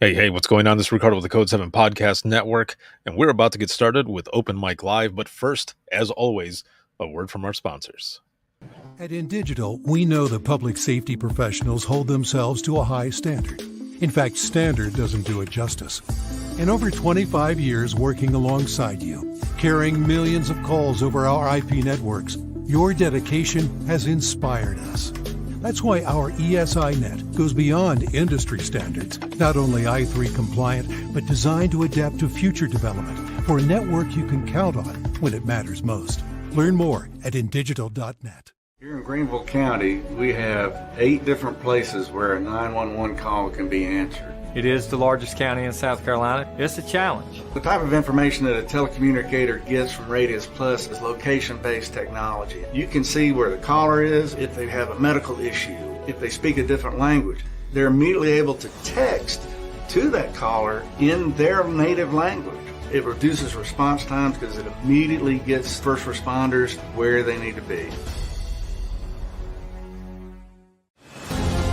Hey, what's going on? This is Ricardo with the Code 7 Podcast Network, and we're about to get started with Open Mic Live. But first, as always, a word from our sponsors. At InDigital, we know the public safety professionals hold themselves to a high standard. In fact, standard doesn't do it justice. In over 25 years working alongside you, carrying millions of calls over our IP networks, your dedication has inspired us. That's why our ESINet goes beyond industry standards, not only I3 compliant, but designed to adapt to future development for a network you can count on when it matters most. Learn more at indigital.net. Here in Greenville County, we have 8 different places where a 911 call can be answered. It is the largest county in South Carolina. It's a challenge. The type of information that a telecommunicator gets from Radius Plus is location-based technology. You can see where the caller is, if they have a medical issue, if they speak a different language. They're immediately able to text to that caller in their native language. It reduces response times because it immediately gets first responders where they need to be.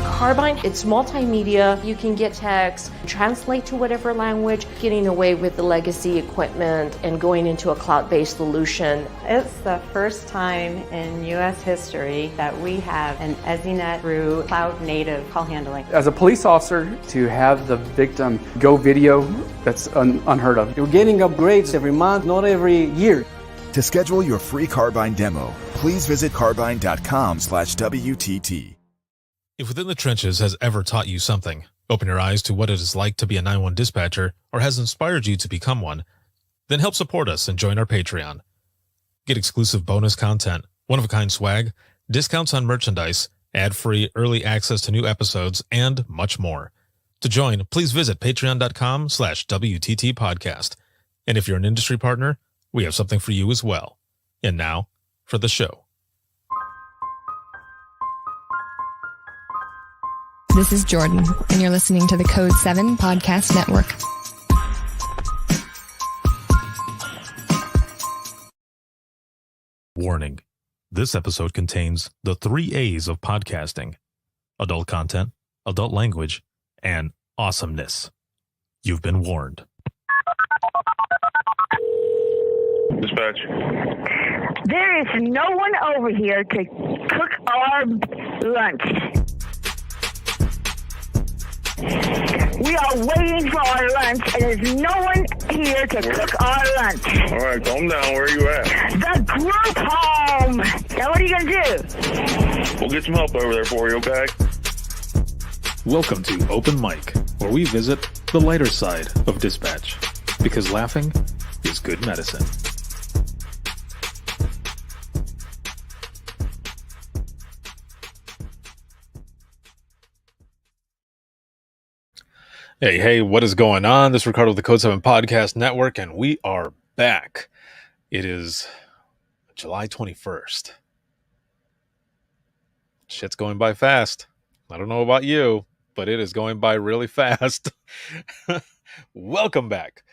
Carbine, it's multimedia. You can get text, translate to whatever language, getting away with the legacy equipment and going into a cloud-based solution. It's the first time in U.S. history that we have an EZNet through cloud-native call handling. As a police officer, to have the victim go video, that's unheard of. You're getting upgrades every month, not every year. To schedule your free Carbine demo, please visit carbine.com/WTT. If Within the Trenches has ever taught you something, open your eyes to what it is like to be a 911 dispatcher, or has inspired you to become one, then help support us and join our Patreon. Get exclusive bonus content, one-of-a-kind swag, discounts on merchandise, ad-free early access to new episodes, and much more. To join, please visit patreon.com/WTT podcast. And if you're an industry partner, we have something for you as well. And now, for the show. This is Jordan, and you're listening to the Code 7 Podcast Network. Warning. This episode contains the 3 A's of podcasting: adult content, adult language, and awesomeness. You've been warned. Dispatch. There is no one over here to cook our lunch. We are waiting for our lunch, and there's no one here to cook our lunch. All right, calm down. Where are you at? The group home. Now, what are you going to do? We'll get some help over there for you, okay? Welcome to Open Mic, where we visit the lighter side of dispatch, because laughing is good medicine. Hey, what is going on? This is Ricardo with the Code 7 Podcast Network, and we are back. It is July 21st. Shit's going by fast. I don't know about you, but it is going by really fast. Welcome back.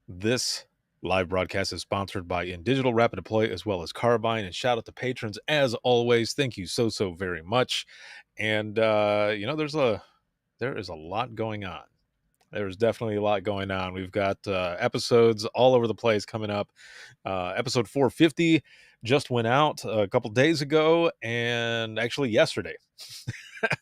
This live broadcast is sponsored by InDigital Rapid Deploy as well as Carbine, and shout out to patrons as always. Thank you so very much. And there is a lot going on. There's definitely a lot going on. We've got episodes all over the place coming up. Episode 450 just went out a couple days ago, and actually yesterday.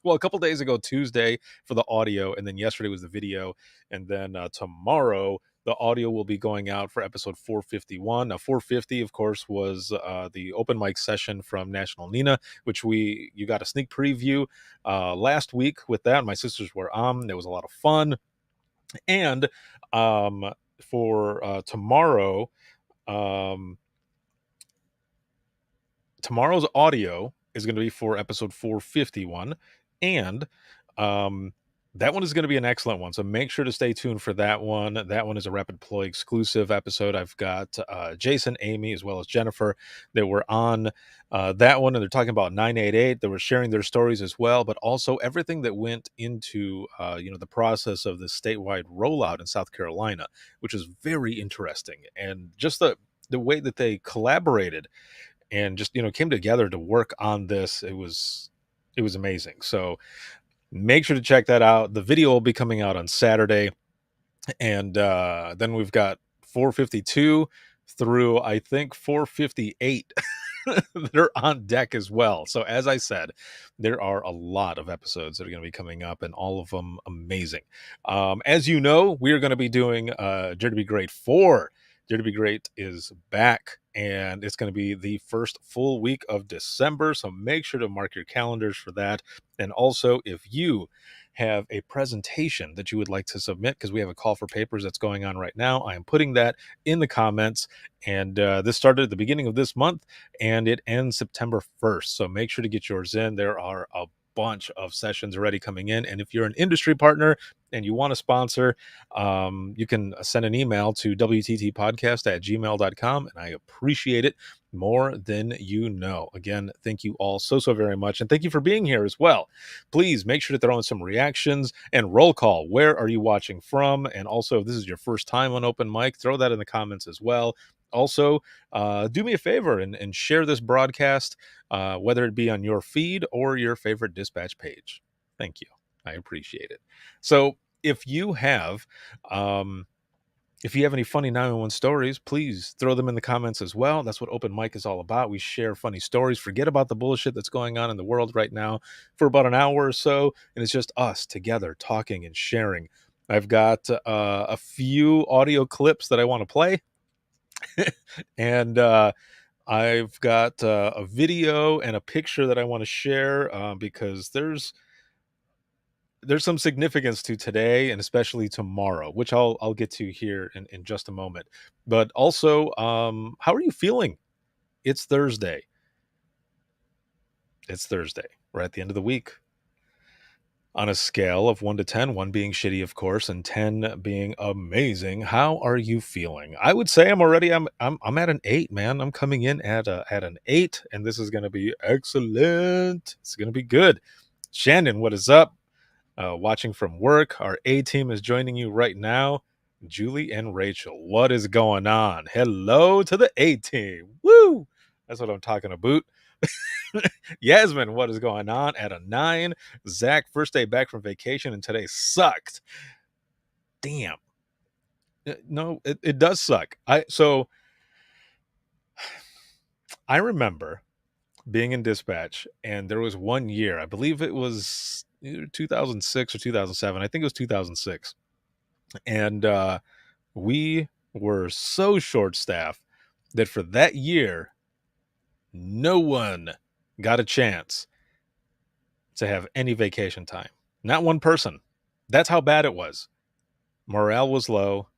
Well, a couple days ago, Tuesday, for the audio, and then yesterday was the video. And then tomorrow, the audio will be going out for episode 451. Now, 450, of course, was the open mic session from National Nina, which you got a sneak preview last week with that. My sisters were on. It was a lot of fun. And for tomorrow, tomorrow's audio is going to be for episode 451, and that one is going to be an excellent one, so make sure to stay tuned for that one. That one is a Rapid Deploy exclusive episode. I've got Jason, Amy, as well as Jennifer that were on that one, and they're talking about 988. They were sharing their stories as well, but also everything that went into the process of the statewide rollout in South Carolina, which is very interesting, and just the way that they collaborated and just came together to work on this. It was amazing. So Make sure to check that out. The video will be coming out on Saturday. And then we've got 452 through, I think, 458 that are on deck as well. So as I said, there are a lot of episodes that are going to be coming up, and all of them amazing. As you know, we are going to be doing Dare to Be Great 4. Dare to Be Great is back, and it's going to be the first full week of December. So make sure to mark your calendars for that. And also, if you have a presentation that you would like to submit, because we have a call for papers that's going on right now, I am putting that in the comments. And this started at the beginning of this month, and it ends September 1st. So make sure to get yours in. There are a bunch of sessions already coming in. And if you're an industry partner and you want to sponsor, you can send an email to wttpodcast@gmail.com, and I appreciate it more than you know. Again, thank you all so very much, and thank you for being here as well. Please make sure to throw in some reactions and roll call. Where are you watching from? And also, if this is your first time on open mic, throw that in the comments as well. Also, do me a favor and share this broadcast, whether it be on your feed or your favorite dispatch page. Thank you. I appreciate it. So if you have any funny 911 stories, please throw them in the comments as well. That's what open mic is all about. We share funny stories. Forget about the bullshit that's going on in the world right now for about an hour or so, and it's just us together talking and sharing. I've got a few audio clips that I want to play. And I've got a video and a picture that I want to share because there's some significance to today and especially tomorrow, which I'll get to here in just a moment. But also, how are you feeling? It's Thursday. We're at the end of the week. On a scale of 1 to 10, 1 being shitty, of course, and 10 being amazing, how are you feeling? I would say I'm at an 8, man. I'm coming in at an 8, and this is going to be excellent. It's going to be good. Shannon, what is up? Watching from work. Our A team is joining you right now. Julie and Rachel, what is going on? Hello to the A team. Woo! That's what I'm talking about. Yasmin, what is going on? At a 9. Zach, first day back from vacation, and today sucked. Damn. No, it does suck. I remember being in dispatch, and there was one year, I believe it was either 2006 or 2007. I think it was 2006. And we were so short-staffed that for that year, no one got a chance to have any vacation time. Not one person. That's how bad it was. Morale was low.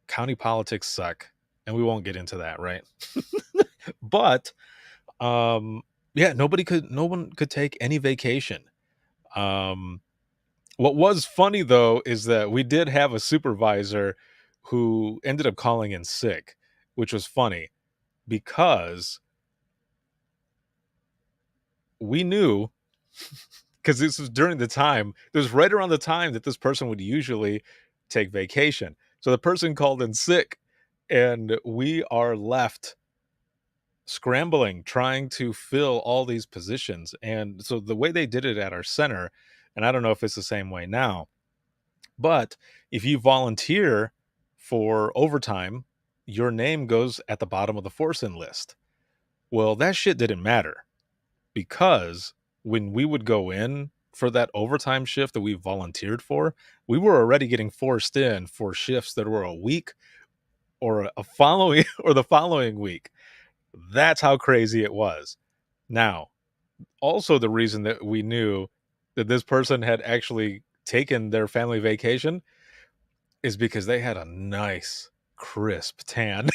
County politics suck. And we won't get into that, right? But yeah, no one could take any vacation. What was funny though is that we did have a supervisor who ended up calling in sick, which was funny because we knew, because this was during the time, it was right around the time that this person would usually take vacation. So the person called in sick, and we are left scrambling, trying to fill all these positions. And so the way they did it at our center, and I don't know if it's the same way now, but if you volunteer for overtime, your name goes at the bottom of the force-in list. Well, that shit didn't matter, because when we would go in for that overtime shift that we volunteered for, we were already getting forced in for shifts that were a week or the following week. That's how crazy it was. Now, also the reason that we knew that this person had actually taken their family vacation is because they had a nice, crisp tan.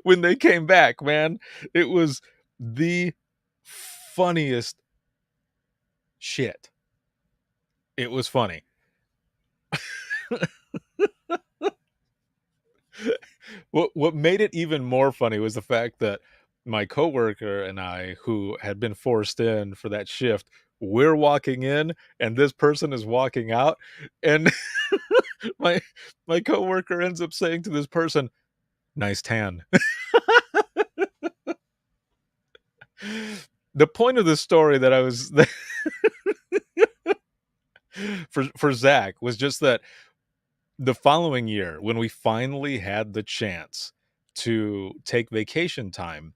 When they came back, man, it was the funniest shit. It was funny. What made it even more funny was the fact that my coworker and I, who had been forced in for that shift, we're walking in and this person is walking out, and my coworker ends up saying to this person, "Nice tan." the point of the story that I was for Zach was just that the following year, when we finally had the chance to take vacation time,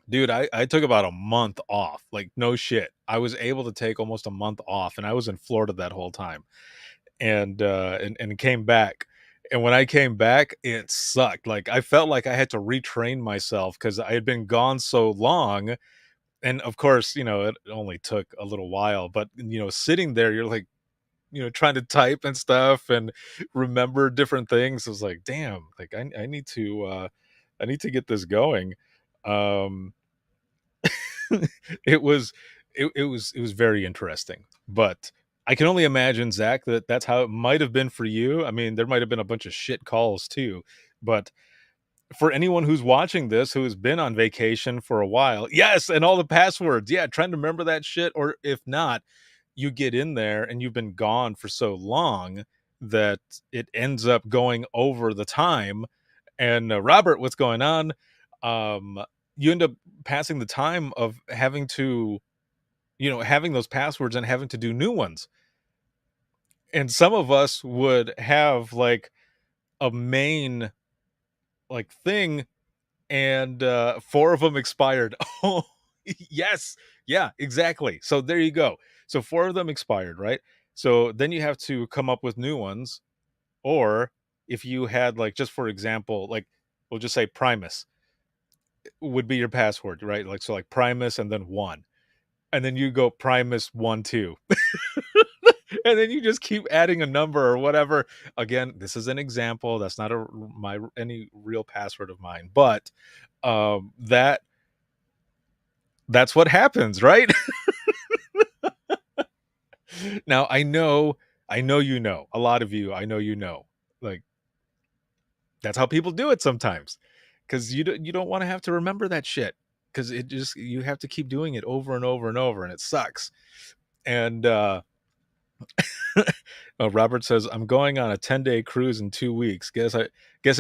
dude, I took about a month off. Like, no shit. I was able to take almost a month off, and I was in Florida that whole time. And came back. And when I came back, it sucked. Like, I felt like I had to retrain myself because I had been gone so long. And of course, it only took a little while, but sitting there, you're like, trying to type and stuff and remember different things. I was like, damn, like I need to get this going. It was very interesting, but I can only imagine, Zach, that's how it might have been for you. I mean, there might have been a bunch of shit calls too, but for anyone who's watching this who has been on vacation for a while, yes, and all the passwords, yeah, trying to remember that shit, or if not, you get in there and you've been gone for so long that it ends up going over the time. And Robert, what's going on? You end up passing the time of having to, having those passwords and having to do new ones. And some of us would have like a main like thing, and 4 of them expired. Oh, yes. Yeah, exactly. So there you go. So 4 of them expired, right? So then you have to come up with new ones. Or if you had, like, just for example, like, we'll just say Primus would be your password, right? Like, so like Primus and then 1. And then you go Primus 1, 2. And then you just keep adding a number or whatever. Again, this is an example. That's not any real password of mine, but that's what happens, right? Now, I know a lot of you, I know, like, that's how people do it sometimes, because you don't want to have to remember that shit, because you have to keep doing it over and over and over, and it sucks. And Robert says, I'm going on a 10-day cruise in 2 weeks. Guess I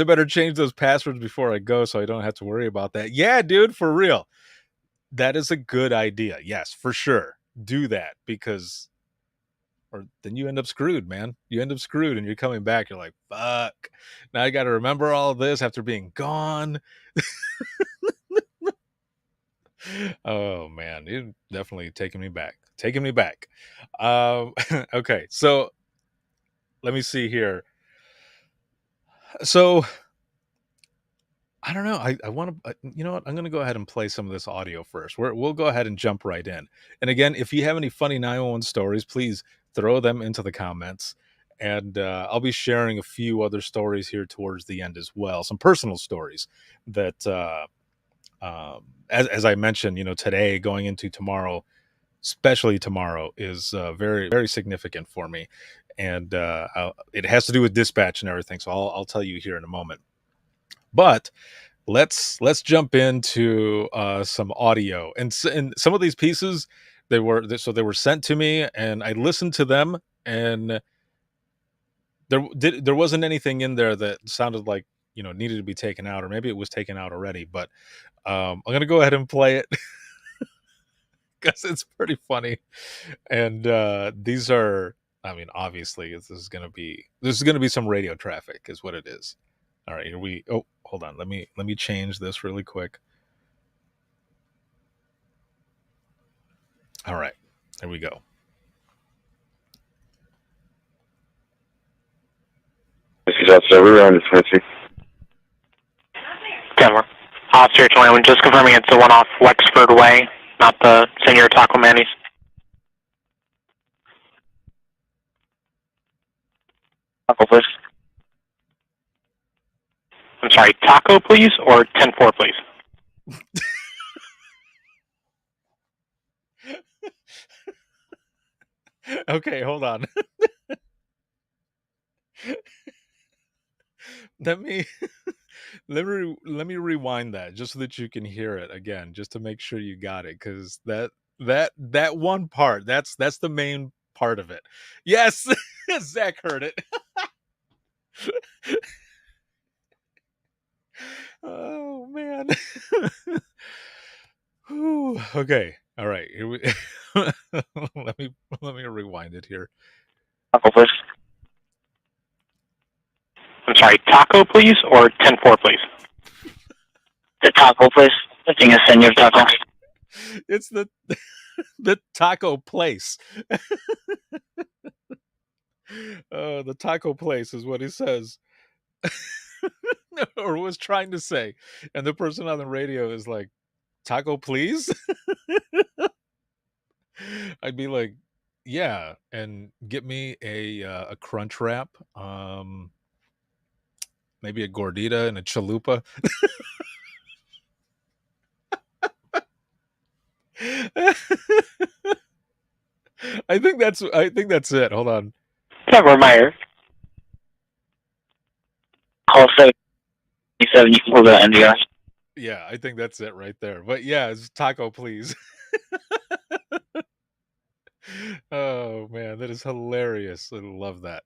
better change those passwords before I go so I don't have to worry about that. Yeah, dude, for real. That is a good idea. Yes, for sure. Do that, because or then you end up screwed, man. You end up screwed, and you're coming back. You're like, fuck. Now I got to remember all of this after being gone. Oh, man. You're definitely taking me back. Okay, so let me see here. So I don't know. I want to, you know what? I'm going to go ahead and play some of this audio first. We'll go ahead and jump right in. And again, if you have any funny 911 stories, please throw them into the comments. And I'll be sharing a few other stories here towards the end as well. Some personal stories that, as I mentioned, today going into tomorrow, especially tomorrow, is very, very significant for me. And it has to do with dispatch and everything. So I'll tell you here in a moment. But let's jump into some audio, and some of these pieces they were sent to me, and I listened to them, and there wasn't anything in there that sounded like needed to be taken out, or maybe it was taken out already. But I'm gonna go ahead and play it because it's pretty funny, and these are, I mean, obviously this is gonna be some radio traffic, is what it is. All right, oh, hold on. Let me change this really quick. All right, there we go. This is outside. We're around the 20. Denver. Officer 21, just confirming it's the one off Wexford Way, not the Senor Taco Manny's. Taco, please. I'm sorry, taco, please, or 10-4, please? Okay, hold on. Let me rewind that just so that you can hear it again, just to make sure you got it, because that one part, that's the main part of it. Yes, Zach heard it. Oh man. Okay. All right, here we let me rewind it here. Taco, please. I'm sorry, taco, please, or 10-4, please? The taco, please. I think I send your taco. It's the the taco place. The taco place is what he says. Or was trying to say. And the person on the radio is like, taco, please? I'd be like, yeah, and get me a crunch wrap, maybe a gordita and a chalupa. I think that's it. Hold on. Trevor Meyer. Call 77. You can pull the NDR. Yeah, I think that's it right there. But yeah, it's taco, please. Oh man, that is hilarious. I love that.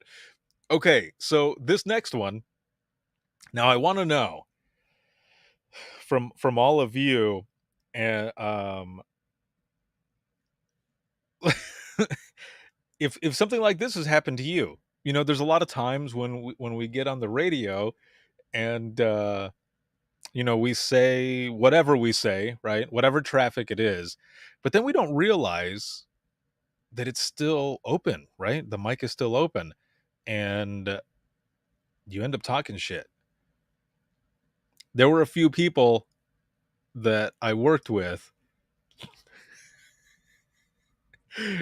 Okay, so this next one. Now I want to know from all of you, and if something like this has happened to you. You know, there's a lot of times when we get on the radio and you know, we say whatever we say, right? Whatever traffic it is, but then we don't realize that it's still open, right? The mic is still open, and you end up talking shit. There were a few people that I worked with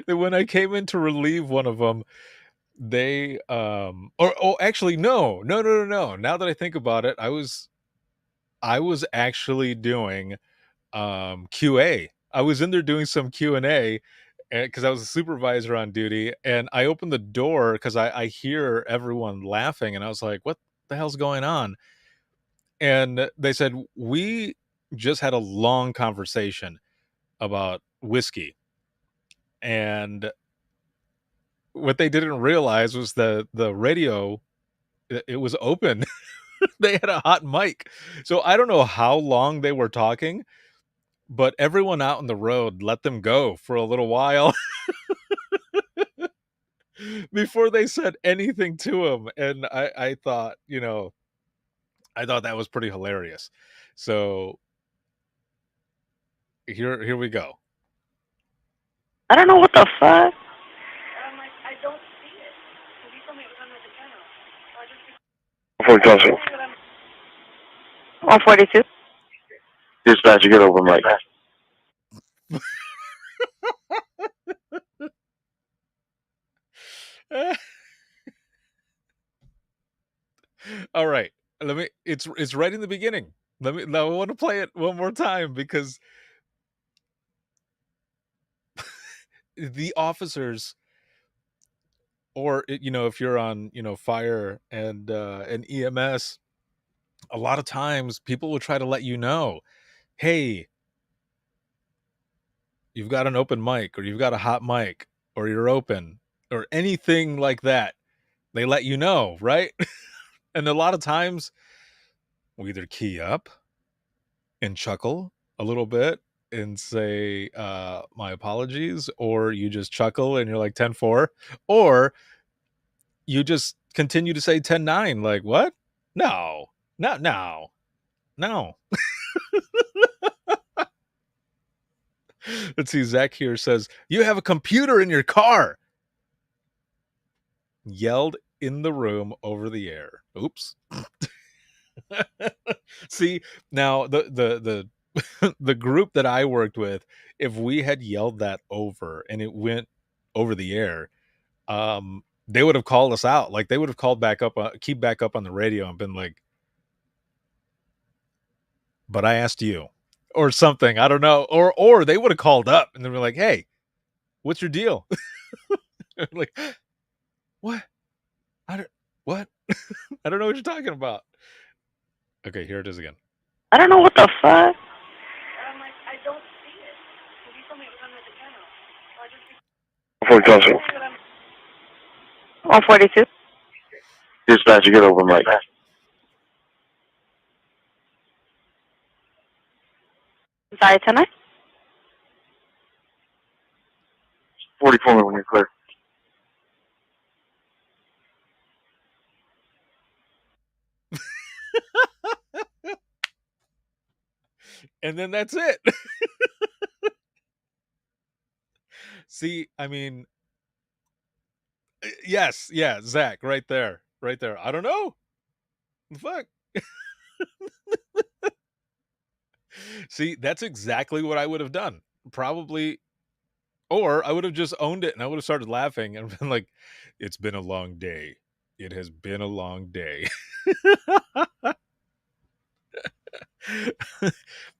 that when I came in to relieve one of them, they actually no. Now that I think about it, I was actually doing QA. I was in there doing some Q&A because I was a supervisor on duty, and I opened the door because I hear everyone laughing, and I was like, what the hell's going on? And they said, we just had a long conversation about whiskey. And what they didn't realize was the radio, it was open. They had a hot mic. So I don't know how long they were talking, but everyone out on the road let them go for a little while before they said anything to him. And I thought, you know, I thought that was pretty hilarious. So here we go. I don't know what the fuck. I don't see it. You told me it was under the channel. 142. Dispatch, get over, Mike. All right. It's right in the beginning. I want to play it one more time because the officers, or you know, if you're on, you know, fire and EMS, a lot of times people will try to let you know, hey, you've got an open mic, or you've got a hot mic, or you're open, or anything like that. They let you know, right? And a lot of times we either key up and chuckle a little bit and say, my apologies, or you just chuckle and you're like 10-4, or you just continue to say 10-9, like, what? No, not now. No. Let's see. Zach here says, you have a computer in your car. Yelled in the room over the air. Oops. See, now the the group that I worked with, if we had yelled that over and it went over the air, they would have called us out. Like, they would have called back up, keep back up on the radio and been like, but I asked you, or something. I don't know. Or they would have called up and they were like, hey, what's your deal? Like, what? What? I don't know what you're talking about. Okay, here it is again. I don't know what the fuck. I don't see it. You told me it was under the channel. 142. Dispatch, get over, Mike. Sorry, tonight? 44 when you're clear. And then that's it. See, I mean, yes, yeah, Zach, right there. I don't know. Fuck. See, that's exactly what I would have done. Probably, or I would have just owned it and I would have started laughing and been like, it's been a long day. It has been a long day.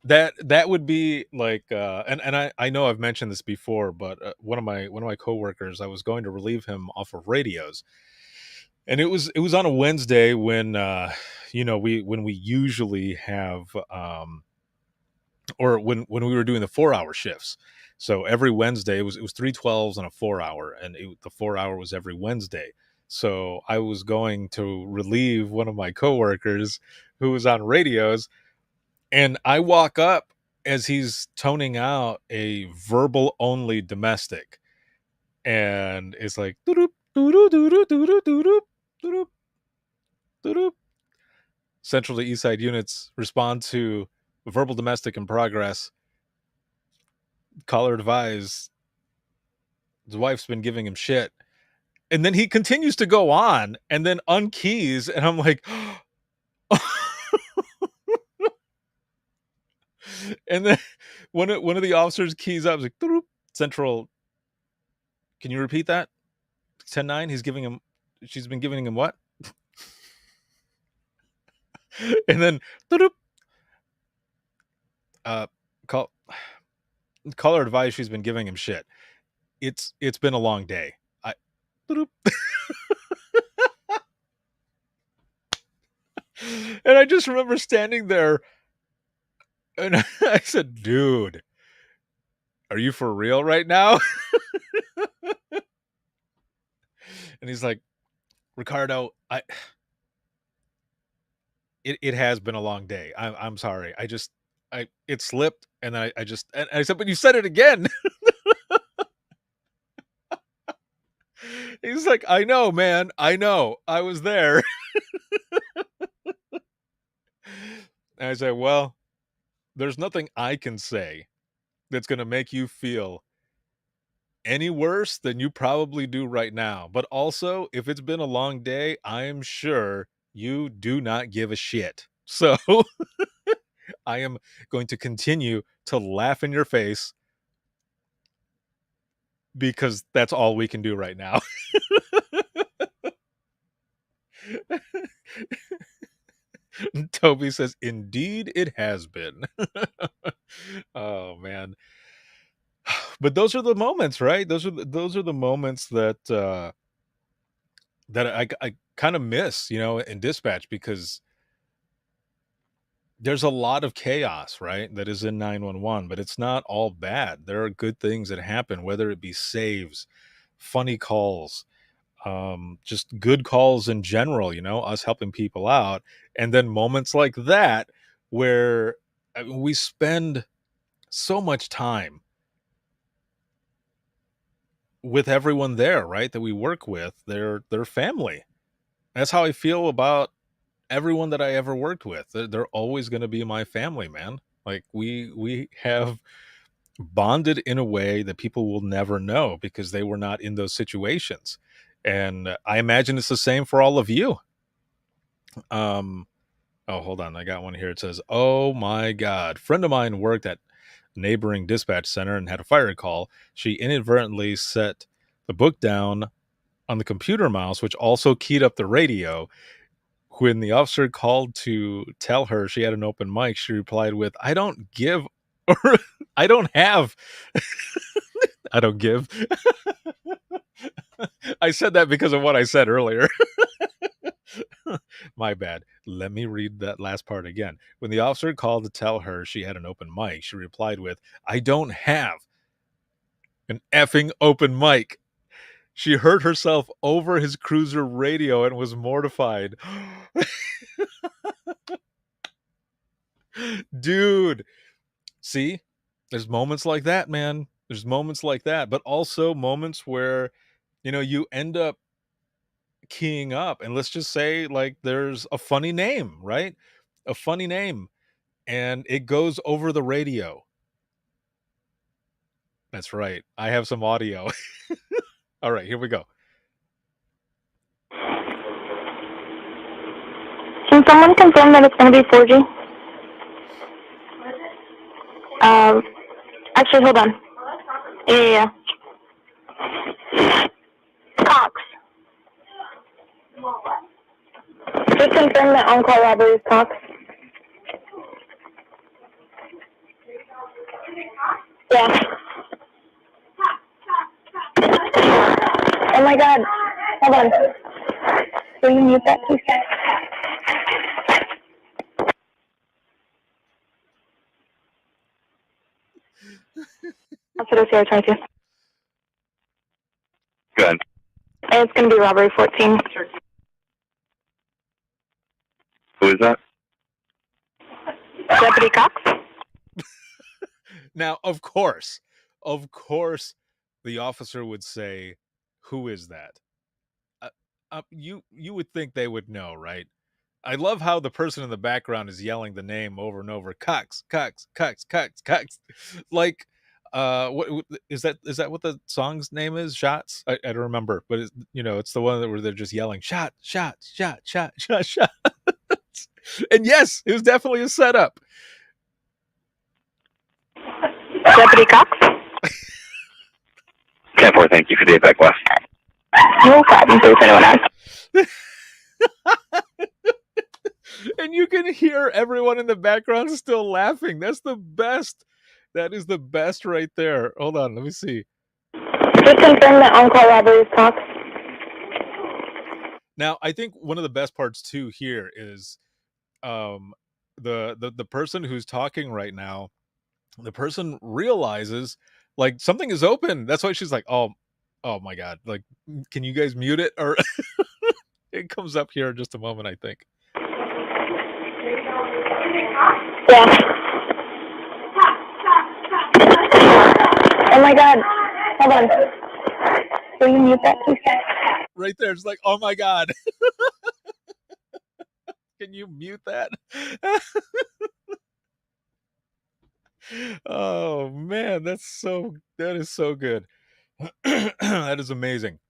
that would be like and I know I've mentioned this before, but one of my coworkers, I was going to relieve him off of radios, and it was on a Wednesday when when we usually have or when we were doing the 4-hour shifts. So every Wednesday it was 3 12s and a 4-hour, and the 4-hour was every Wednesday. So I was going to relieve one of my coworkers who was on radios, and I walk up as he's toning out a verbal only domestic, and it's like doo-doop, doo-doo, doo-doo, doo-doo, doo-doo, doo-doo, doo-doo. Central to East Side units respond to verbal domestic in progress. Caller advise his wife's been giving him shit. And then he continues to go on and then unkeys, and I'm like, and then one of the officers keys up, like, Central, can you repeat that? 10-9, she's been giving him what? And then caller advised she's been giving him shit. It's been a long day. And I just remember standing there and I said, dude, are you for real right now? And he's like, Ricardo, it has been a long day. I'm sorry. It slipped, and I said, but you said it again. He's like, I know, man. I know. I was there. And I said, well, there's nothing I can say that's going to make you feel any worse than you probably do right now. But also, if it's been a long day, I am sure you do not give a shit. So I am going to continue to laugh in your face because that's all we can do right now. Toby says, indeed it has been. Oh man. But those are the moments, right? Those are the moments that I kind of miss, in dispatch, because there's a lot of chaos, right? That is in 911, but it's not all bad. There are good things that happen, whether it be saves, funny calls, just good calls in general, us helping people out. And then moments like that where we spend so much time with everyone there, right? That we work with, their family. That's how I feel about everyone that I ever worked with. They're always going to be my family, man. Like we have bonded in a way that people will never know because they were not in those situations. And I imagine it's the same for all of you. Oh, hold on. I got one here. It says, oh my God. Friend of mine worked at neighboring dispatch center and had a fire call. She inadvertently set the book down on the computer mouse, which also keyed up the radio. When the officer called to tell her she had an open mic, she replied with, I don't give, or I don't have. I don't give. I said that because of what I said earlier. My bad. Let me read that last part again. When the officer called to tell her she had an open mic, she replied with, I don't have an effing open mic. She heard herself over his cruiser radio and was mortified. Dude, see, there's moments like that, man. There's moments like that, but also moments where, you end up keying up, and let's just say, like, there's a funny name, right? A funny name, and it goes over the radio. That's right. I have some audio. All right, here we go. Can someone confirm that it's going to be 4G? Actually, hold on. Yeah. Cox. Just confirm that on-call robbery is Cox. Yeah. Oh my God. Hold on. Will you mute that, please? That's what I was trying to. Good. And it's going to be robbery 14. Who is that? Deputy Cox. Now, of course, the officer would say, "Who is that?" You would think they would know, right? I love how the person in the background is yelling the name over and over, Cox, Cox, Cox, Cox, Cox. Like, what is that? Is that what the song's name is? Shots? I don't remember, but it's the one where they're just yelling, shot, shot, shot, shot, shot, shot. And yes, it was definitely a setup. Deputy Cox. 10-4, thank you for the Epic West. No problem, please, anyone else. And you can hear everyone in the background still laughing. That's the best. That is the best right there. Hold on, let me see. Just confirm that on-call robbery is Cox. Now, I think one of the best parts too here is the person who's talking right now. The person realizes like something is open. That's why she's like, oh my God, like, can you guys mute it? Or it comes up here in just a moment, I think. Yeah. Oh my God. Hold on. Will you mute that, please? Right there. It's like, oh my God. Can you mute that? Oh man, that is so good. That is amazing.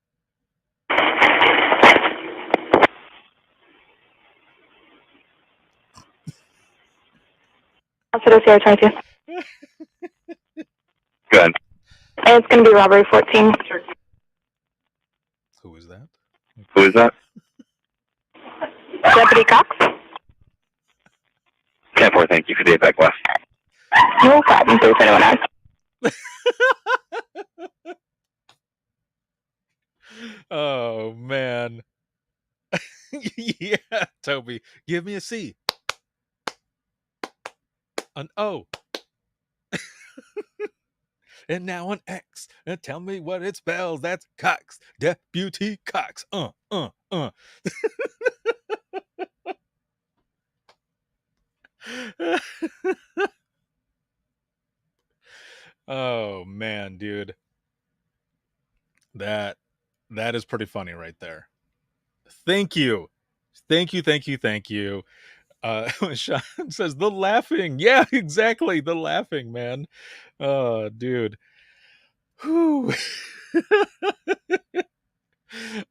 That's what I was trying to. Good. And it's going to be robbery 14. Who is that? Who is that? Deputy Cox. 10-4, thank you for the Epic West. No problem, please, anyone else. Oh man. Yeah, Toby, give me a C. An O. And now an X. And tell me what it spells. That's Cox. Deputy Cox. Oh man, dude. That is pretty funny right there. Thank you. Thank you. Sean says the laughing. Yeah, exactly. The laughing, man. Oh, dude. Whew.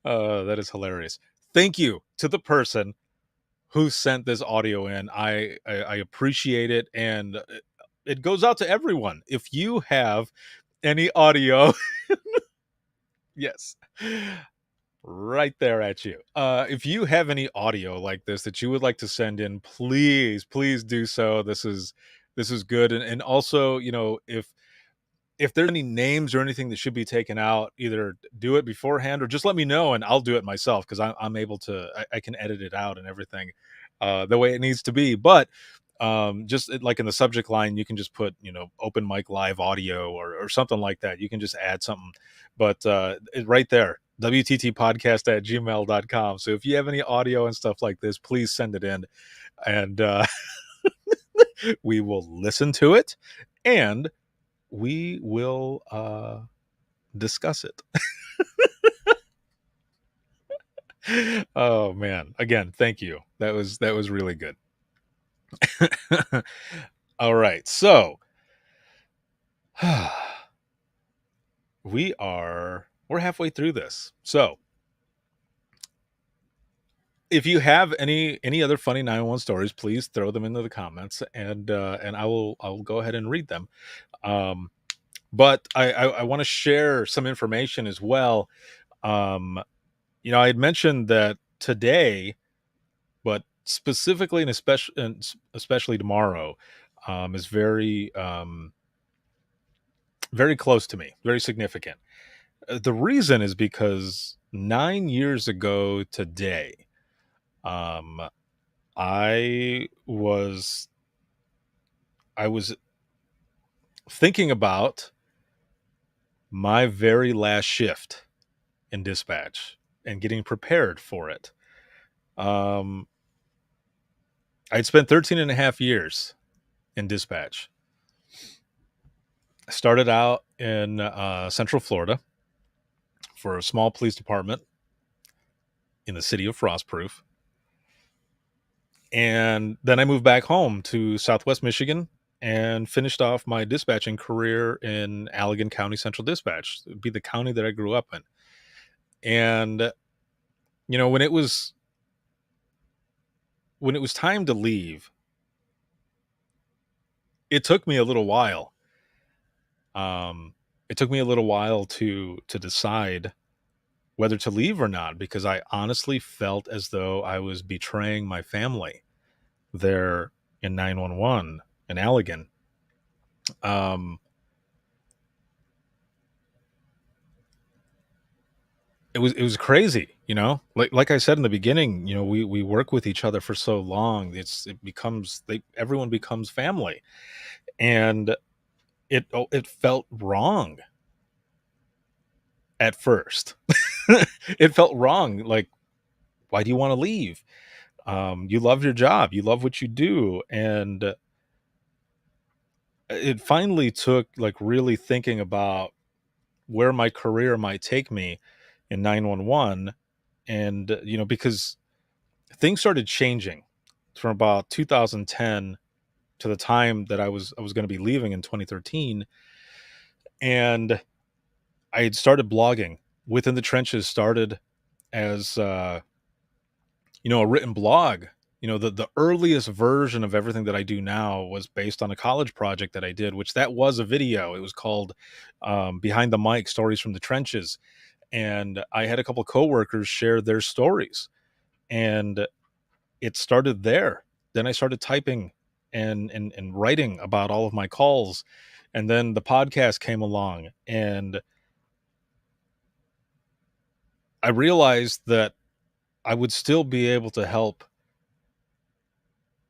That is hilarious. Thank you to the person who sent this audio in. I appreciate it, and it goes out to everyone. If you have any audio, yes, right there at you. If you have any audio like this that you would like to send in, please do so. This is good. And also, if there's any names or anything that should be taken out, either do it beforehand or just let me know and I'll do it myself, because I'm able to, I can edit it out and everything the way it needs to be. But just like in the subject line, you can just put, open mic live audio or something like that. You can just add something. But right there, wttpodcast@gmail.com. So if you have any audio and stuff like this, please send it in, and we will listen to it and we will discuss it. Oh man, again, thank you. That was really good. All right, so we're halfway through this. So if you have any other funny 911 stories, please throw them into the comments, and I'll go ahead and read them. But I want to share some information as well. You know, I had mentioned that today, but specifically and especially tomorrow, is very very close to me, very significant. The reason is because 9 years ago today, I was thinking about my very last shift in dispatch and getting prepared for it. I'd spent 13 and a half years in dispatch. I started out in Central Florida for a small police department in the city of Frostproof. And then I moved back home to Southwest Michigan and finished off my dispatching career in Allegan County Central Dispatch. It would be the county that I grew up in. And, you know, when it was time to leave, it took me a little while. It took me a little while to decide whether to leave or not, because I honestly felt as though I was betraying my family there in 911 in Allegan. It was crazy, you know. Like I said in the beginning, you know, we work with each other for so long. Everyone becomes family, and it felt wrong at first. It felt wrong. Like, why do you want to leave? You love your job, you love what you do, and it finally took like really thinking about where my career might take me in 911. And you know, because things started changing from about 2010 to the time that I was going to be leaving in 2013. And I had started blogging. Within the Trenches started as you know, a written blog. You know, the earliest version of everything that I do now was based on a college project that I did, which that was a video. It was called Behind the Mic, Stories from the Trenches. And I had a couple of coworkers share their stories, and it started there. Then I started typing and writing about all of my calls. And then the podcast came along, and I realized that I would still be able to help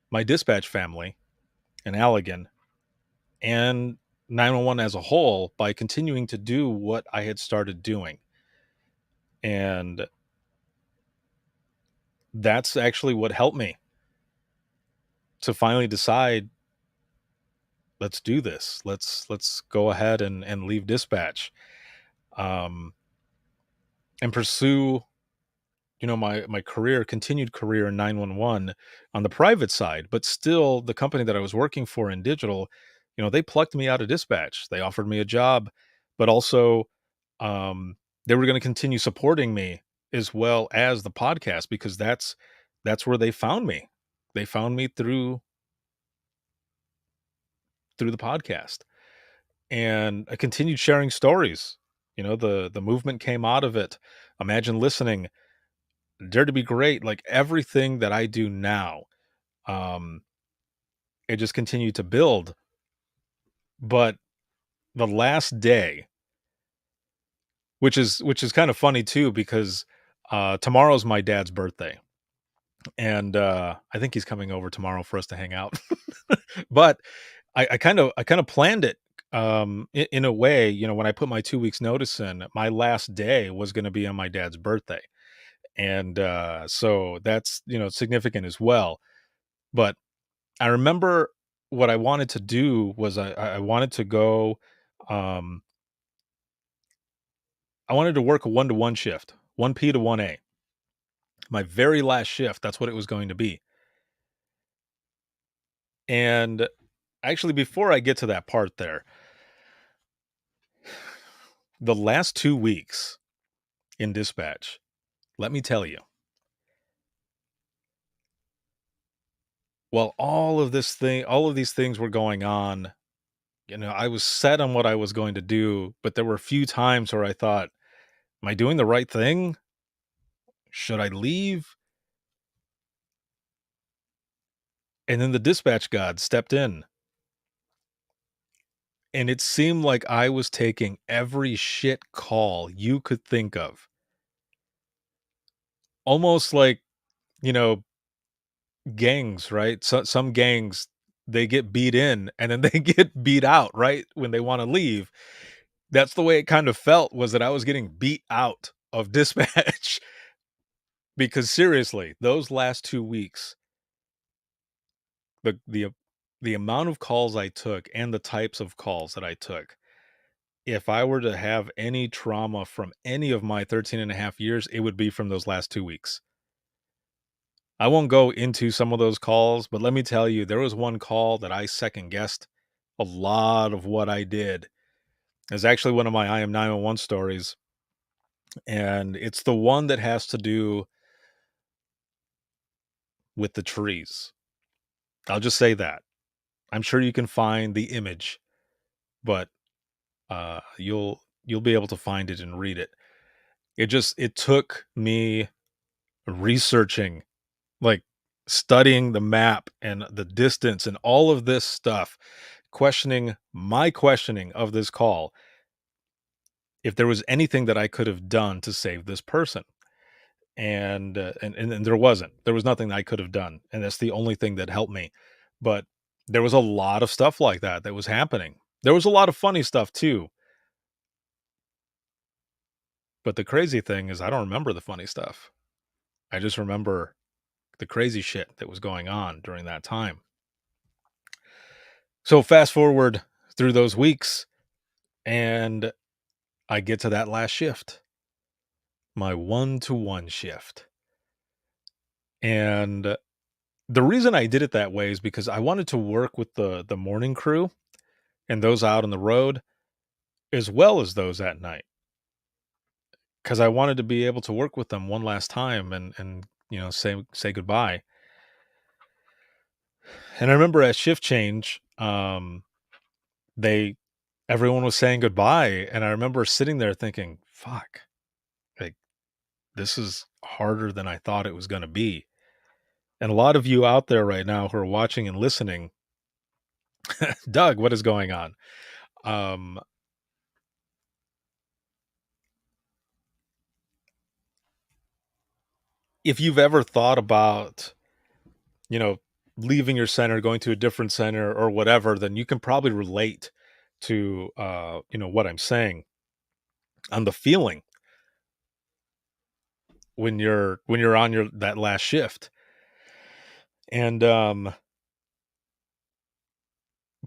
my dispatch family in Allegan and 911 as a whole by continuing to do what I had started doing. And that's actually what helped me to finally decide, let's do this. Let's go ahead and leave dispatch, and pursue, you know, my continued career in 911 on the private side. But still, the company that I was working for in digital, you know, they plucked me out of dispatch. They offered me a job, but also they were going to continue supporting me as well as the podcast, because that's where they found me. They found me through the podcast, and I continued sharing stories. You know, the movement came out of it. Imagine Listening, Dare to Be Great, like everything that I do now, it just continued to build. But the last day, which is kind of funny too, because tomorrow's my dad's birthday, and I think he's coming over tomorrow for us to hang out. But I kind of planned it in a way. You know, when I put my 2 weeks notice in, my last day was going to be on my dad's birthday. And so that's, you know, significant as well. But I remember what I wanted to do was I wanted to go I wanted to work a 1-to-1 shift, 1P to 1A. My very last shift, that's what it was going to be. And actually, before I get to that part there, the last 2 weeks in dispatch, let me tell you, while all of these things were going on, I was set on what I was going to do, but there were a few times where I thought, am I doing the right thing? Should I leave? And then the dispatch god stepped in. And it seemed like I was taking every shit call you could think of. Almost like, gangs, right? So, some gangs, they get beat in and then they get beat out, right? When they want to leave. That's the way it kind of felt, was that I was getting beat out of dispatch. Because seriously, those last 2 weeks, the amount of calls I took and the types of calls that I took, if I were to have any trauma from any of my 13 and a half years, it would be from those last 2 weeks. I won't go into some of those calls, but let me tell you, there was one call that I second guessed a lot of what I did. It's actually one of my I Am 911 stories. And it's the one that has to do with the trees. I'll just say that. I'm sure you can find the image, but you'll be able to find it and read it. It took me researching, like studying the map and the distance and all of this stuff, questioning of this call, if there was anything that I could have done to save this person. And there wasn't. There was nothing I could have done, and that's the only thing that helped me. But there was a lot of stuff like that was happening. There was a lot of funny stuff too. But the crazy thing is, I don't remember the funny stuff. I just remember the crazy shit that was going on during that time. So fast forward through those weeks, and I get to that last shift, my 1-to-1 shift. And the reason I did it that way is because I wanted to work with the morning crew and those out on the road, as well as those at night. Because I wanted to be able to work with them one last time and say goodbye. And I remember at shift change, everyone was saying goodbye, and I remember sitting there thinking, fuck, like, this is harder than I thought it was going to be. And a lot of you out there right now who are watching and listening, Doug, what is going on? If you've ever thought about, leaving your center, going to a different center or whatever, then you can probably relate to, what I'm saying on the feeling when you're on that last shift. And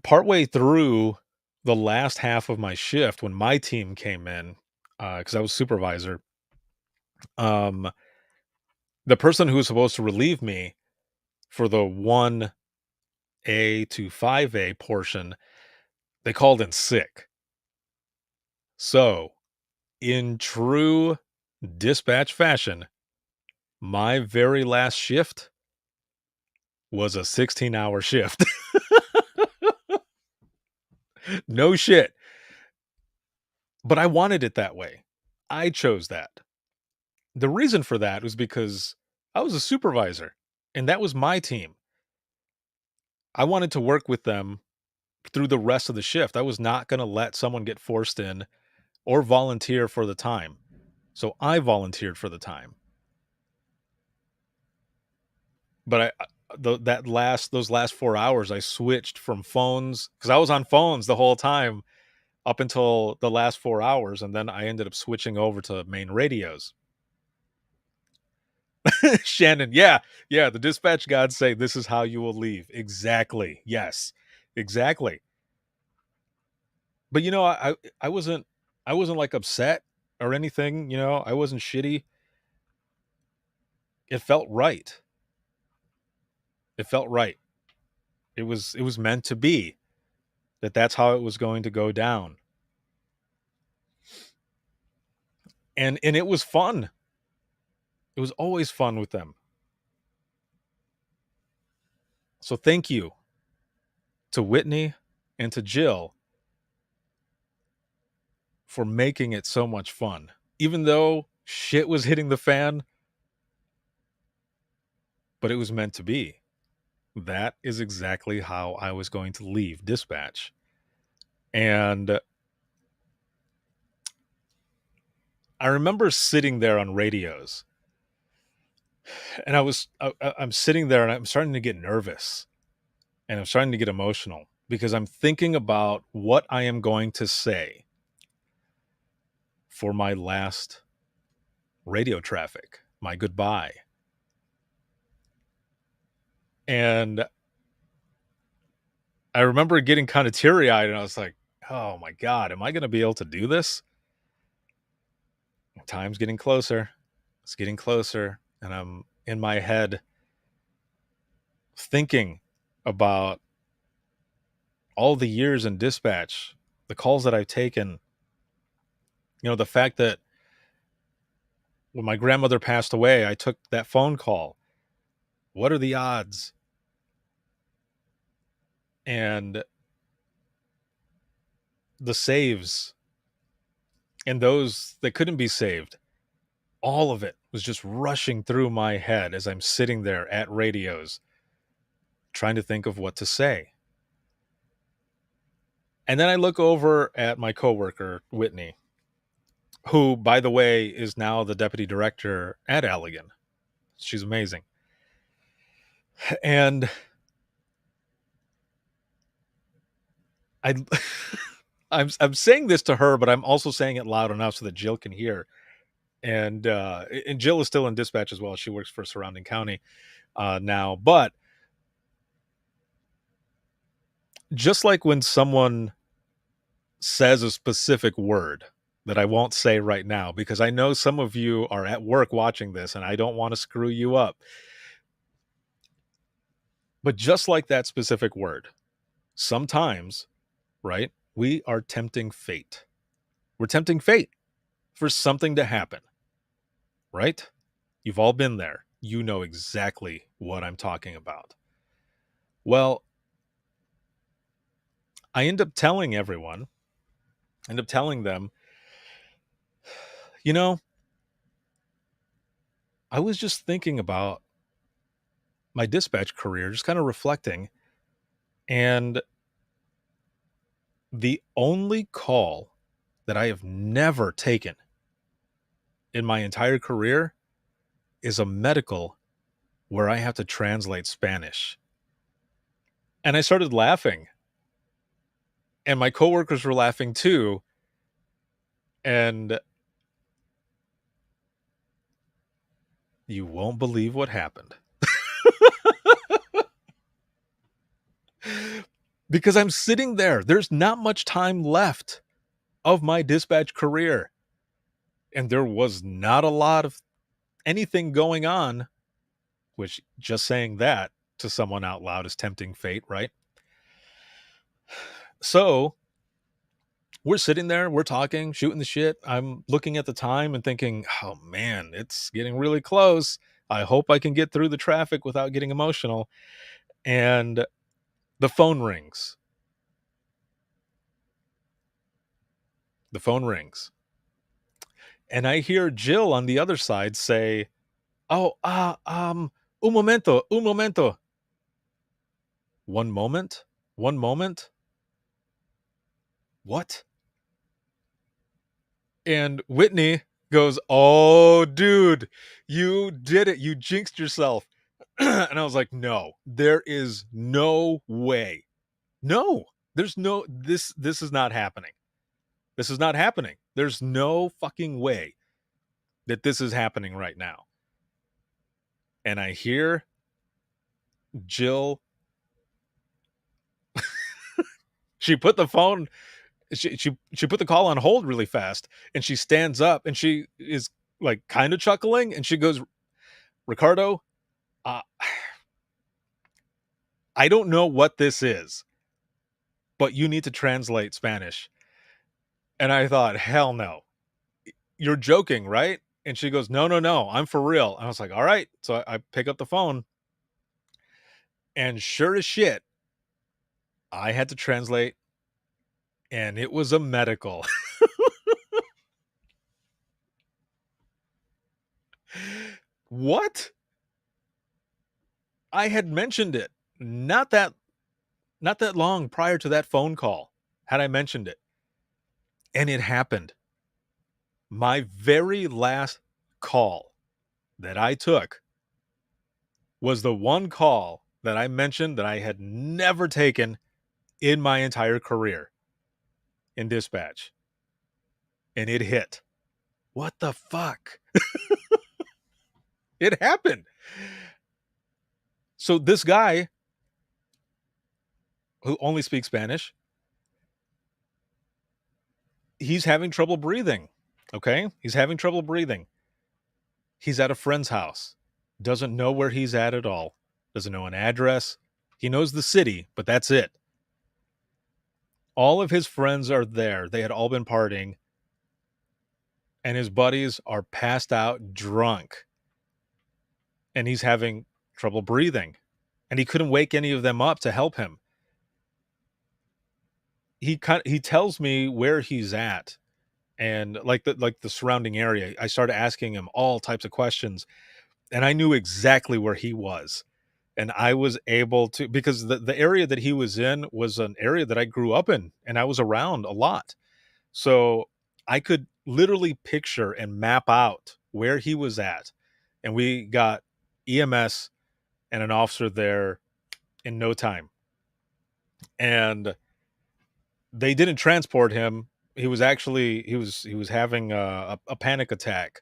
partway through the last half of my shift, when my team came in, because I was supervisor, the person who was supposed to relieve me for the 1A to 5A portion, they called in sick. So, in true dispatch fashion, my very last shift was a 16-hour shift. No shit. But I wanted it that way. I chose that. The reason for that was because I was a supervisor, and that was my team. I wanted to work with them through the rest of the shift. I was not going to let someone get forced in or volunteer for the time. So I volunteered for the time. But those last 4 hours, I switched from phones, because I was on phones the whole time up until the last 4 hours, and then I ended up switching over to main radios. Shannon, yeah, the dispatch gods say this is how you will leave. Exactly. Yes, exactly. But I wasn't like upset or anything, I wasn't shitty. It felt right. It felt right. It was meant to be that's how it was going to go down. And it was fun. It was always fun with them. So thank you to Whitney and to Jill for making it so much fun. Even though shit was hitting the fan, but it was meant to be. That is exactly how I was going to leave dispatch. And I remember sitting there on radios, and I'm sitting there and I'm starting to get nervous, and I'm starting to get emotional because I'm thinking about what I am going to say for my last radio traffic, my goodbye. And I remember getting kind of teary-eyed, and I was like, oh my God, am I going to be able to do this? Time's getting closer. It's getting closer. And I'm in my head thinking about all the years in dispatch, the calls that I've taken, the fact that when my grandmother passed away, I took that phone call. What are the odds? And the saves and those that couldn't be saved, all of it was just rushing through my head as I'm sitting there at radios trying to think of what to say. And then I look over at my coworker, Whitney, who, by the way, is now the deputy director at Allegan. She's amazing. And I'm saying this to her, but I'm also saying it loud enough so that Jill can hear. And Jill is still in dispatch as well. She works for surrounding county now. But just like when someone says a specific word that I won't say right now, because I know some of you are at work watching this and I don't want to screw you up. But just like that specific word, sometimes, right, we are tempting fate. We're tempting fate for something to happen, right? You've all been there. You know exactly what I'm talking about. Well, I end up telling them, I was just thinking about my dispatch career, just kind of reflecting, and the only call that I have never taken in my entire career is a medical where I have to translate Spanish. And I started laughing. And my coworkers were laughing too. And you won't believe what happened. Because I'm sitting there. There's not much time left of my dispatch career. And there was not a lot of anything going on, which just saying that to someone out loud is tempting fate, right? So we're sitting there, we're talking, shooting the shit. I'm looking at the time and thinking, oh man, it's getting really close. I hope I can get through the traffic without getting emotional. And the phone rings. The phone rings. And I hear Jill on the other side say, un momento. One moment? What? And Whitney goes, oh, dude, you did it. You jinxed yourself. And I was like, no, there is no way. No, there's no, this is not happening. This is not happening. There's no fucking way that this is happening right now. And I hear Jill. She put the phone She put the call on hold really fast, and she stands up and she is like kind of chuckling, and she goes, "Ricardo, I don't know what this is, but you need to translate Spanish." And I thought, hell no. You're joking, right? And she goes, no, I'm for real. And I was like, all right. So I pick up the phone, and sure as shit, I had to translate, and it was a medical. What? I had mentioned it not that long prior to that phone call. Had I mentioned it, and it happened. My very last call that I took was the one call that I mentioned that I had never taken in my entire career in dispatch. And it hit. What the fuck? It happened. So this guy who only speaks Spanish, he's having trouble breathing. Okay? He's having trouble breathing. He's at a friend's house. Doesn't know where he's at all. Doesn't know an address. He knows the city, but that's it. All of his friends are there. They had all been partying. And his buddies are passed out drunk. And he's having trouble breathing. And he couldn't wake any of them up to help him. He tells me where he's at, and like the surrounding area. I started asking him all types of questions, and I knew exactly where he was. And I was able to, because the area that he was in was an area that I grew up in, and I was around a lot. So I could literally picture and map out where he was at. And we got EMS and an officer there in no time. And they didn't transport him. He was actually, he was having a panic attack,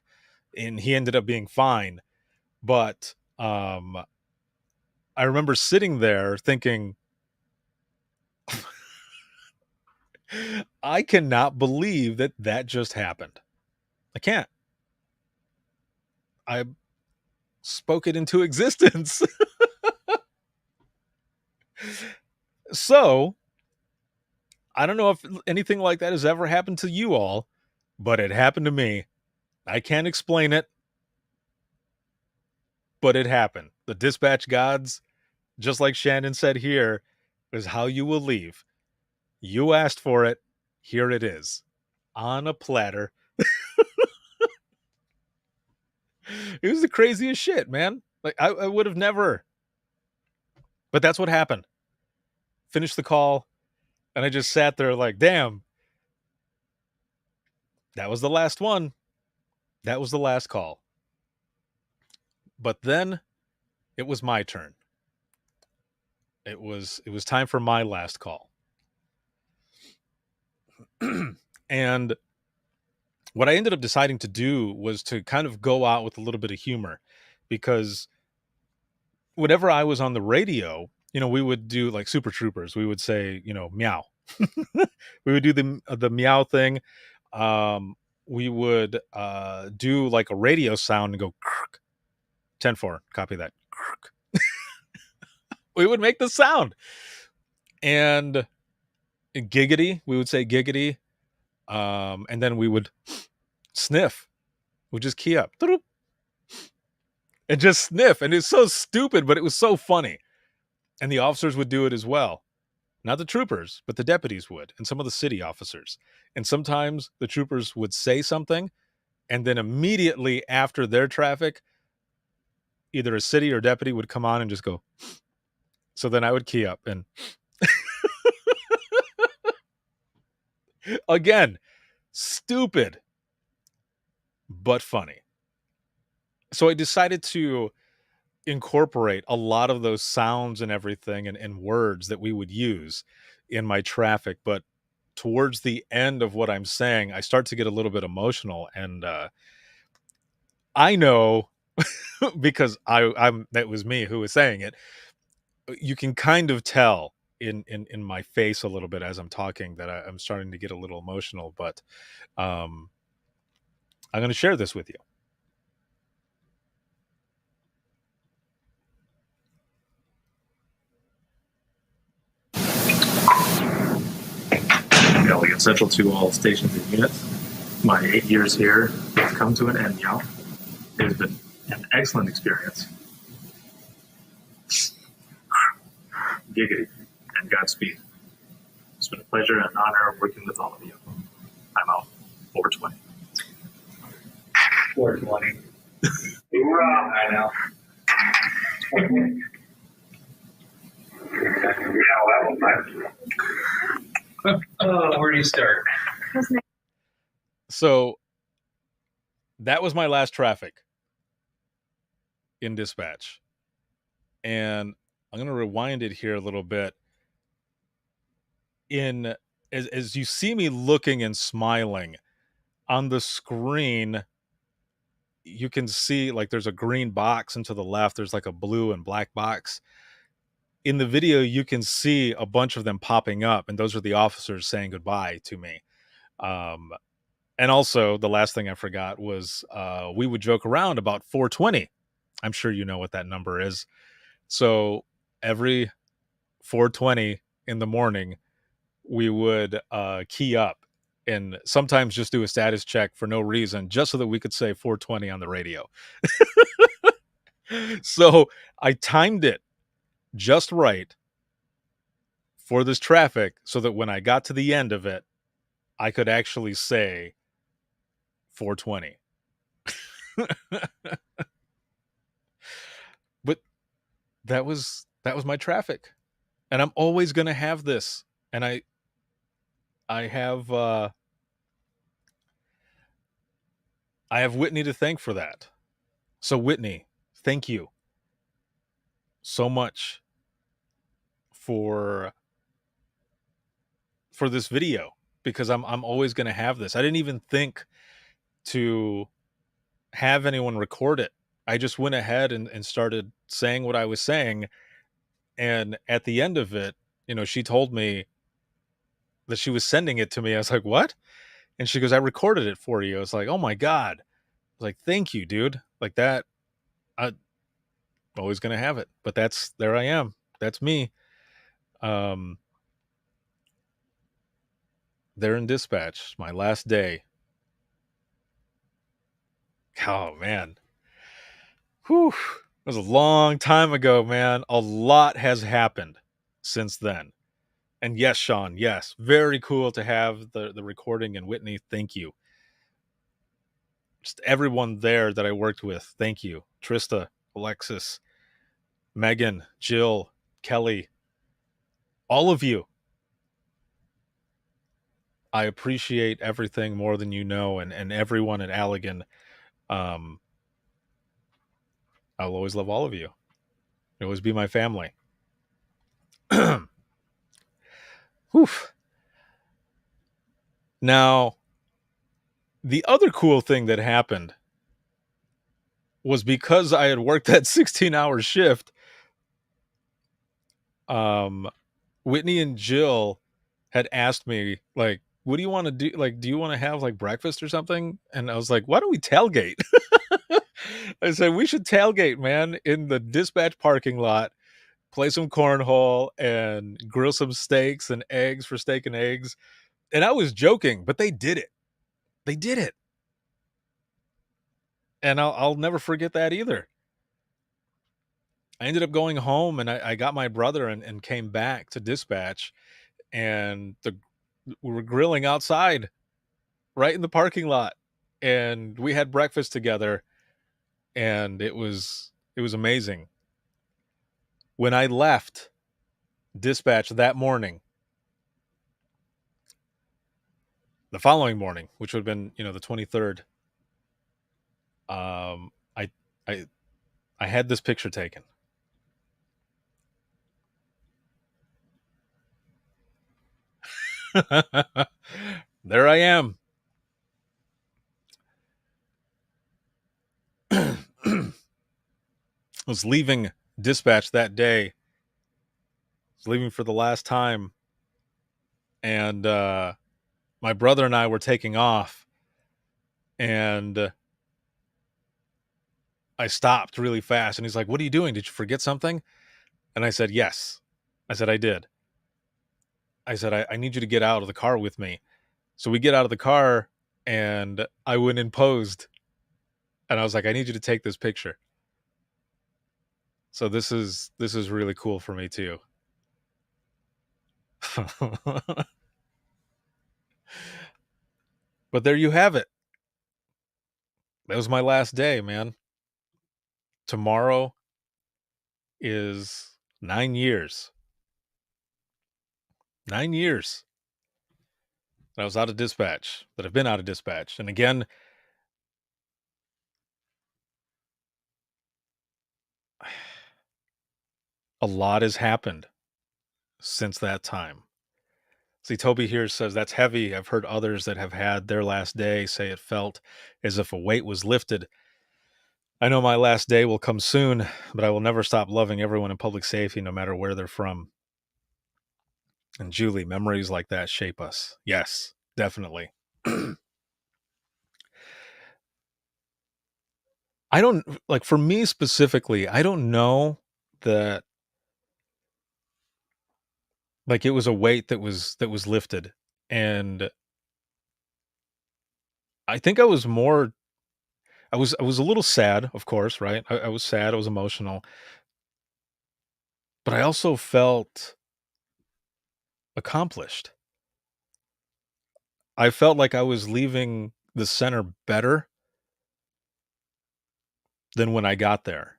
and he ended up being fine. But I remember sitting there thinking, I cannot believe that just happened. I can't. I spoke it into existence. So, I don't know if anything like that has ever happened to you all, but it happened to me. I can't explain it, but it happened. The dispatch gods, just like Shannon said here, is how you will leave. You asked for it. Here it is. On a platter. It was the craziest shit, man. Like, I would have never. But that's what happened. Finished the call, and I just sat there like, damn. That was the last one. That was the last call. But then it was my turn. It was time for my last call. And what I ended up deciding to do was to kind of go out with a little bit of humor, because whenever I was on the radio, we would do like Super Troopers. We would say, meow. We would do the meow thing. We would do like a radio sound and go 10-4, copy that. We would make the sound. And giggity, we would say giggity. And then we would sniff. We'd just key up. And just sniff. And it's so stupid, but it was so funny. And the officers would do it as well. Not the troopers, but the deputies would. And some of the city officers. And sometimes the troopers would say something, and then immediately after their traffic, either a city or deputy would come on and just go. So then I would key up and again, stupid, but funny. So I decided to incorporate a lot of those sounds and everything and words that we would use in my traffic. But towards the end of what I'm saying, I start to get a little bit emotional. And I know because that was me who was saying it. You can kind of tell in my face a little bit as I'm talking that I'm starting to get a little emotional, but I'm going to share this with you. Again, central to all stations and units. My 8 years here have come to an end now. It has been an excellent experience. Giggity and Godspeed. It's been a pleasure and an honor working with all of you. I'm out. 420. 420. I know. Oh, where do you start? So that was my last traffic in dispatch. And I'm going to rewind it here a little bit. As you see me looking and smiling on the screen, you can see like there's a green box, and to the left there's like a blue and black box. In the video, you can see a bunch of them popping up, and those are the officers saying goodbye to me. And also, the last thing I forgot was we would joke around about 420. I'm sure you know what that number is. So every 420 in the morning, we would key up and sometimes just do a status check for no reason, just so that we could say 420 on the radio. So I timed it just right for this traffic so that when I got to the end of it, I could actually say 420. But that was my traffic. And I'm always going to have this. And I have Whitney to thank for that. So Whitney, thank you so much for this video, because I'm always going to have this. I didn't even think to have anyone record it. I just went ahead and started saying what I was saying. And at the end of it, she told me that she was sending it to me. I was like, what? And she goes, I recorded it for you. I was like, oh my God. I was like, thank you, dude. Like that. I'm always going to have it, but there I am. That's me. There in dispatch, my last day. Oh man. Whew. It was a long time ago, man. A lot has happened since then. And yes, Sean, yes. Very cool to have the recording. And Whitney, thank you. Just everyone there that I worked with, thank you. Trista, Alexis, Megan, Jill, Kelly, all of you. I appreciate everything more than you know, and everyone at Allegan. I'll always love all of you. You'll always be my family. Oof. Now, the other cool thing that happened was because I had worked that 16-hour shift, Whitney and Jill had asked me, like, what do you want to do? Like, do you want to have like breakfast or something? And I was like, why don't we tailgate? I said, we should tailgate, man, in the dispatch parking lot, play some cornhole and grill some steaks and eggs for steak and eggs. And I was joking, but they did it. They did it. And I'll never forget that either. I ended up going home, and I got my brother and came back to dispatch, and we were grilling outside right in the parking lot, and we had breakfast together, and it was amazing. When I left dispatch that morning, the following morning, which would have been, the 23rd, I had this picture taken. There I am. I was leaving dispatch that day, was leaving for the last time, and my brother and I were taking off, and I stopped really fast, and he's like, "What are you doing? Did you forget something?" And I said, "Yes." I said, "I did." I said, I need you to get out of the car with me. So we get out of the car, and I went and posed, and I was like, "I need you to take this picture." So this is really cool for me too. But there you have it. That was my last day, man. Tomorrow is 9 years. 9 years that I was out of dispatch, that I've been out of dispatch. And again, a lot has happened since that time. See, Toby here says, "That's heavy. I've heard others that have had their last day say it felt as if a weight was lifted. I know my last day will come soon, but I will never stop loving everyone in public safety, no matter where they're from." And Julie, memories like that shape us. Yes, definitely. I don't, like, for me specifically, I don't know that, like, it was a weight that was lifted. And I think I was a little sad, of course, right? I was sad, I was emotional. But I also felt accomplished. I felt like I was leaving the center better than when I got there.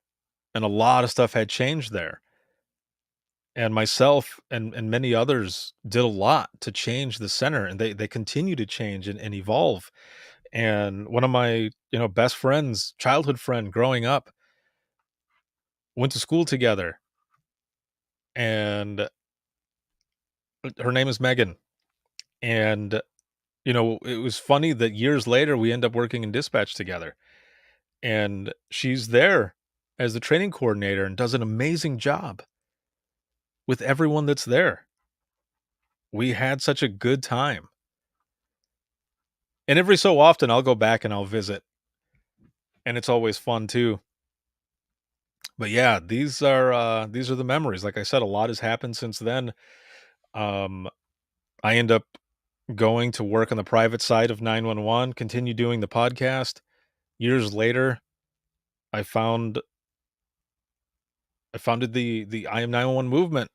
And a lot of stuff had changed there. And myself and many others did a lot to change the center, and they continue to change and evolve. And one of my, best friends, childhood friend growing up, went to school together, and her name is Megan. And, it was funny that years later we end up working in dispatch together. And she's there as the training coordinator and does an amazing job with everyone that's there. We had such a good time. And every so often I'll go back and I'll visit. And it's always fun too. But yeah, these are the memories. Like I said, a lot has happened since then. I end up going to work on the private side of 911, continue doing the podcast. Years later, I founded the I Am 911 movement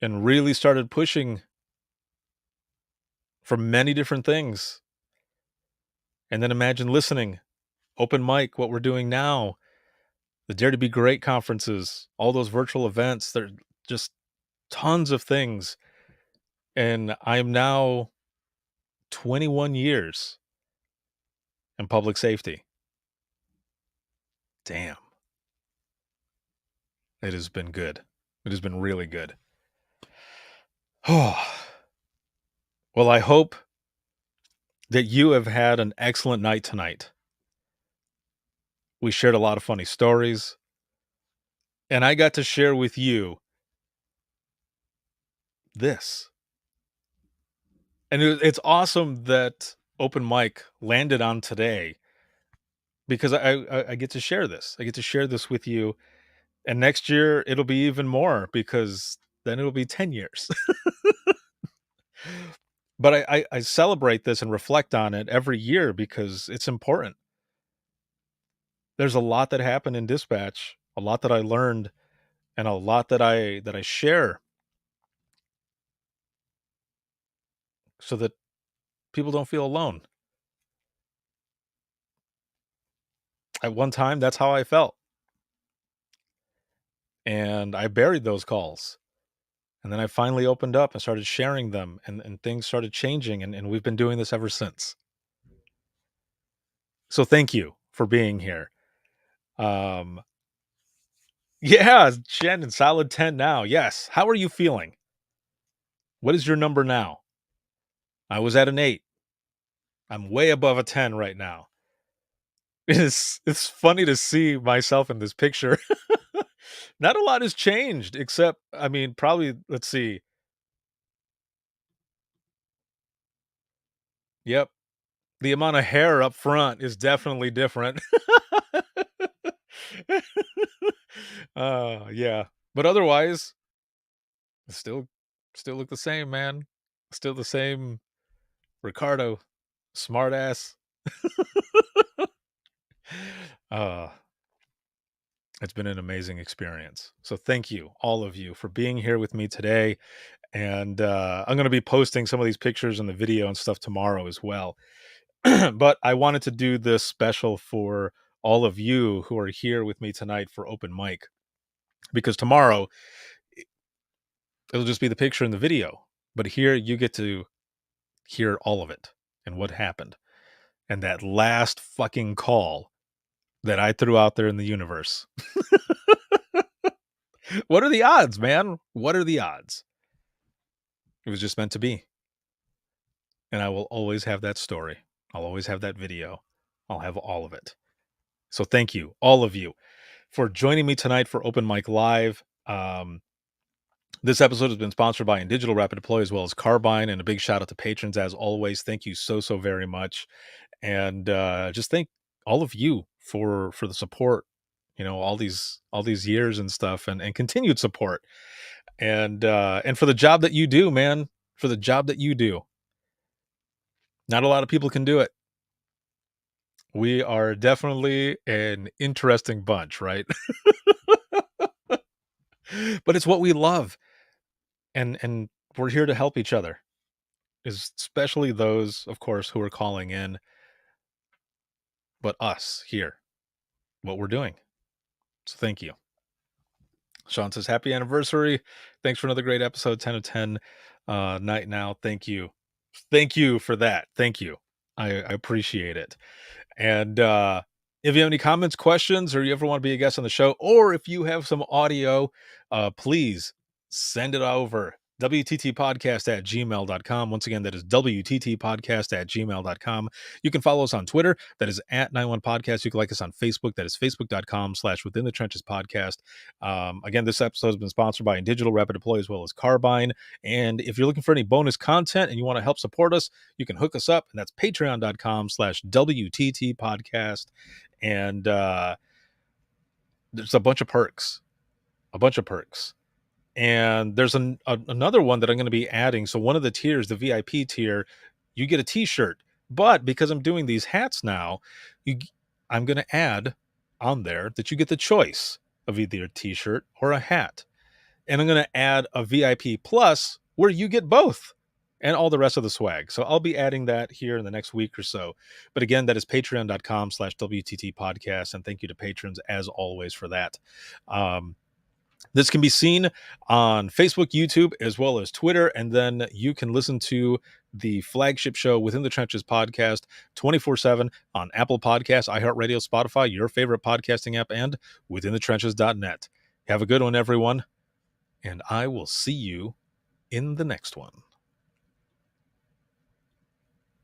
and really started pushing for many different things. And then imagine listening, open mic, what we're doing now, the Dare to Be Great conferences, all those virtual events. They're just tons of things. And I am now 21 years in public safety. Damn. It has been good. It has been really good. Oh. Well, I hope that you have had an excellent night tonight. We shared a lot of funny stories, and I got to share with you this. And it's awesome that open mic landed on today, because I get to share this. I get to share this with you. And next year it'll be even more, because then it'll be 10 years. But I celebrate this and reflect on it every year because it's important. There's a lot that happened in dispatch, a lot that I learned, and a lot that I share, so that people don't feel alone. At one time, that's how I felt. And I buried those calls. And then I finally opened up and started sharing them, and things started changing, and we've been doing this ever since. So thank you for being here. Yeah, Shannon, solid 10 now. Yes. How are you feeling? What is your number now? I was at an 8. I'm way above a 10 right now. It's funny to see myself in this picture Not a lot has changed, except, I mean, probably, let's see. Yep. The amount of hair up front is definitely different. Yeah. But otherwise, still look the same, man. Still the same Ricardo. Smart ass. It's been an amazing experience. So thank you, all of you, for being here with me today. And I'm going to be posting some of these pictures and the video and stuff tomorrow as well. But I wanted to do this special for all of you who are here with me tonight for open mic, because tomorrow it'll just be the picture and the video. But here you get to hear all of it and what happened. And that last fucking call that I threw out there in the universe. What are the odds, man? What are the odds? It was just meant to be. And I will always have that story. I'll always have that video. I'll have all of it. So thank you, all of you, for joining me tonight for Open Mic Live. This episode has been sponsored by InDigital Rapid Deploy as well as Carbine, and a big shout out to patrons as always. Thank you so very much. And just thank all of you for the support, you know, all these years and stuff, and continued support. And for the job that you do, man, for the job that you do. Not a lot of people can do it. We are definitely an interesting bunch, right? But it's what we love. And we're here to help each other, especially those, of course, who are calling in, but us here, what we're doing. So thank you. Sean says, happy anniversary. Thanks for another great episode, 10 of 10 night now. Thank you. Thank you for that. Thank you. I appreciate it. And if you have any comments, questions, or you ever want to be a guest on the show, or if you have some audio, please send it over. WTTpodcast@gmail.com. Once again, that is WTTpodcast@gmail.com. You can follow us on Twitter. That is @91podcast. You can like us on Facebook. That is Facebook.com/Within the Trenches Podcast. Again, this episode has been sponsored by InDigital Rapid Deploy as well as Carbine. And if you're looking for any bonus content and you want to help support us, you can hook us up. And that's patreon.com/WTT Podcast. And there's a bunch of perks. And there's another one that I'm going to be adding. So one of the tiers, the VIP tier, you get a t-shirt. But because I'm doing these hats now, I'm going to add on there that you get the choice of either a t-shirt or a hat. And I'm going to add a VIP plus where you get both and all the rest of the swag. So I'll be adding that here in the next week or so. But again, that is patreon.com/WTT Podcast. And thank you to patrons as always for that. This can be seen on Facebook, YouTube, as well as Twitter. And then you can listen to the flagship show Within the Trenches podcast 24/7 on Apple Podcasts, iHeartRadio, Spotify, your favorite podcasting app, and withinthetrenches.net. Have a good one, everyone. And I will see you in the next one.